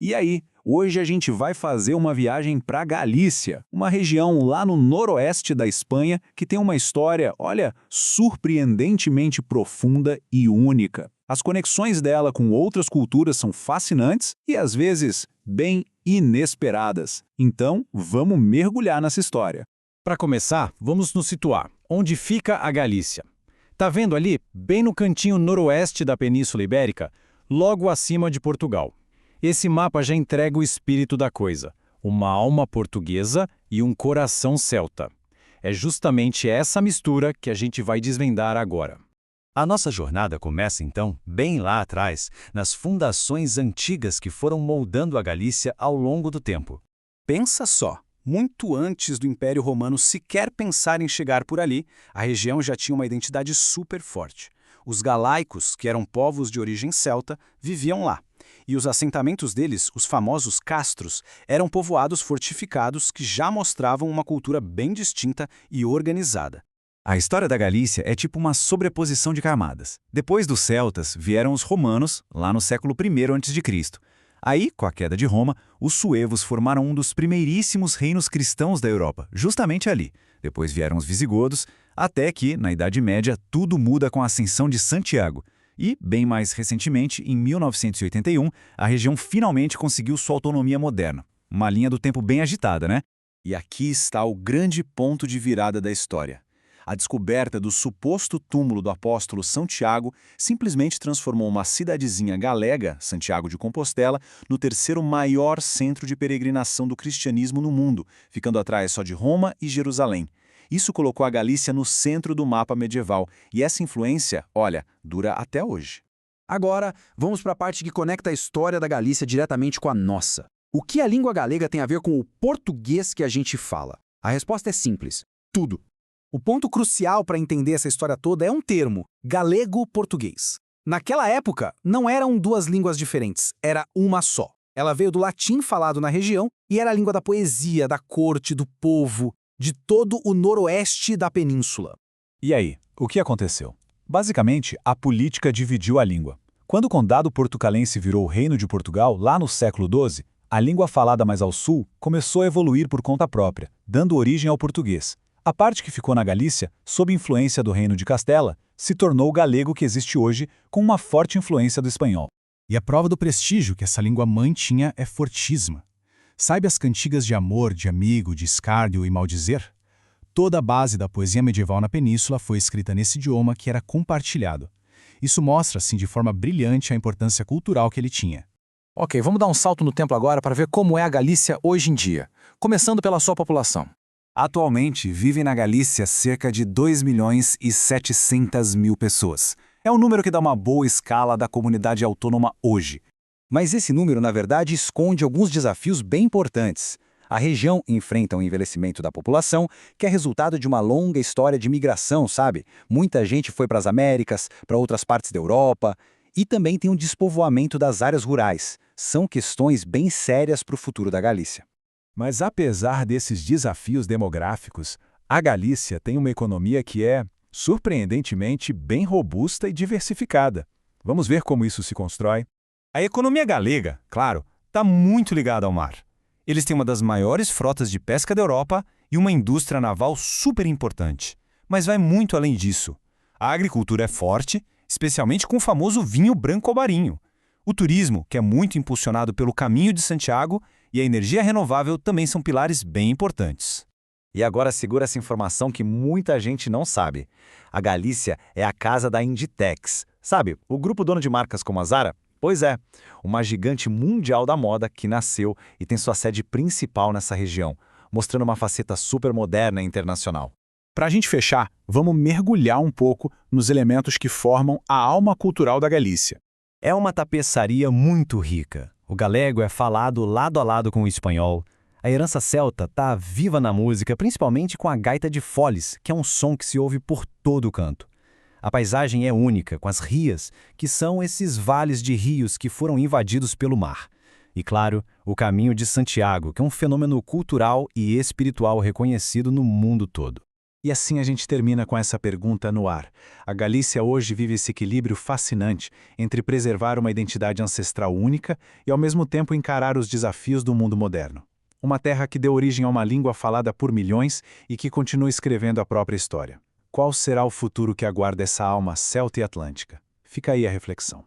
E aí, hoje a gente vai fazer uma viagem para Galícia, uma região lá no noroeste da Espanha que tem uma história, olha, surpreendentemente profunda e única. As conexões dela com outras culturas são fascinantes e, às vezes, bem inesperadas. Então, vamos mergulhar nessa história. Para começar, vamos nos situar. Onde fica a Galícia? Tá vendo ali, bem no cantinho noroeste da Península Ibérica, logo acima de Portugal. Esse mapa já entrega o espírito da coisa, uma alma portuguesa e um coração celta. É justamente essa mistura que a gente vai desvendar agora. A nossa jornada começa então, bem lá atrás, nas fundações antigas que foram moldando a Galícia ao longo do tempo. Pensa só, muito antes do Império Romano sequer pensar em chegar por ali, a região já tinha uma identidade super forte. Os galaicos, que eram povos de origem celta, viviam lá. E os assentamentos deles, os famosos castros, eram povoados fortificados que já mostravam uma cultura bem distinta e organizada. A história da Galícia é tipo uma sobreposição de camadas. Depois dos celtas, vieram os romanos, lá no século I a.C. Aí, com a queda de Roma, os suevos formaram um dos primeiríssimos reinos cristãos da Europa, justamente ali. Depois vieram os visigodos, até que, na Idade Média, tudo muda com a ascensão de Santiago. E, bem mais recentemente, em 1981, a região finalmente conseguiu sua autonomia moderna. Uma linha do tempo bem agitada, né? E aqui está o grande ponto de virada da história. A descoberta do suposto túmulo do apóstolo São Tiago simplesmente transformou uma cidadezinha galega, Santiago de Compostela, no terceiro maior centro de peregrinação do cristianismo no mundo, ficando atrás só de Roma e Jerusalém. Isso colocou a Galícia no centro do mapa medieval, e essa influência, olha, dura até hoje. Agora, vamos para a parte que conecta a história da Galícia diretamente com a nossa. O que a língua galega tem a ver com o português que a gente fala? A resposta é simples: tudo. O ponto crucial para entender essa história toda é um termo, galego-português. Naquela época, não eram duas línguas diferentes, era uma só. Ela veio do latim falado na região e era a língua da poesia, da corte, do povo, de todo o noroeste da península. E aí, o que aconteceu? Basicamente, a política dividiu a língua. Quando o condado portucalense virou o Reino de Portugal, lá no século XII, a língua falada mais ao sul começou a evoluir por conta própria, dando origem ao português. A parte que ficou na Galícia, sob influência do Reino de Castela, se tornou o galego que existe hoje, com uma forte influência do espanhol. E a prova do prestígio que essa língua-mãe tinha é fortíssima. Sabe as cantigas de amor, de amigo, de escárnio e maldizer? Toda a base da poesia medieval na península foi escrita nesse idioma que era compartilhado. Isso mostra, assim, de forma brilhante a importância cultural que ele tinha. Ok, vamos dar um salto no tempo agora para ver como é a Galícia hoje em dia, começando pela sua população. Atualmente, vivem na Galícia cerca de 2.700.000 pessoas. É um número que dá uma boa escala da comunidade autônoma hoje. Mas esse número, na verdade, esconde alguns desafios bem importantes. A região enfrenta um envelhecimento da população, que é resultado de uma longa história de migração, sabe? Muita gente foi para as Américas, para outras partes da Europa, e também tem um despovoamento das áreas rurais. São questões bem sérias para o futuro da Galícia. Mas apesar desses desafios demográficos, a Galícia tem uma economia que é, surpreendentemente, bem robusta e diversificada. Vamos ver como isso se constrói? A economia galega, claro, está muito ligada ao mar. Eles têm uma das maiores frotas de pesca da Europa e uma indústria naval super importante. Mas vai muito além disso. A agricultura é forte, especialmente com o famoso vinho branco albarinho. O turismo, que é muito impulsionado pelo Caminho de Santiago, e a energia renovável também são pilares bem importantes. E agora segura essa informação que muita gente não sabe. A Galícia é a casa da Inditex. Sabe, o grupo dono de marcas como a Zara? Pois é, uma gigante mundial da moda que nasceu e tem sua sede principal nessa região, mostrando uma faceta super moderna e internacional. Para a gente fechar, vamos mergulhar um pouco nos elementos que formam a alma cultural da Galícia. É uma tapeçaria muito rica. O galego é falado lado a lado com o espanhol. A herança celta está viva na música, principalmente com a gaita de foles, que é um som que se ouve por todo o canto. A paisagem é única, com as rias, que são esses vales de rios que foram invadidos pelo mar. E, claro, o Caminho de Santiago, que é um fenômeno cultural e espiritual reconhecido no mundo todo. E assim a gente termina com essa pergunta no ar. A Galícia hoje vive esse equilíbrio fascinante entre preservar uma identidade ancestral única e, ao mesmo tempo, encarar os desafios do mundo moderno. Uma terra que deu origem a uma língua falada por milhões e que continua escrevendo a própria história. Qual será o futuro que aguarda essa alma celta e atlântica? Fica aí a reflexão.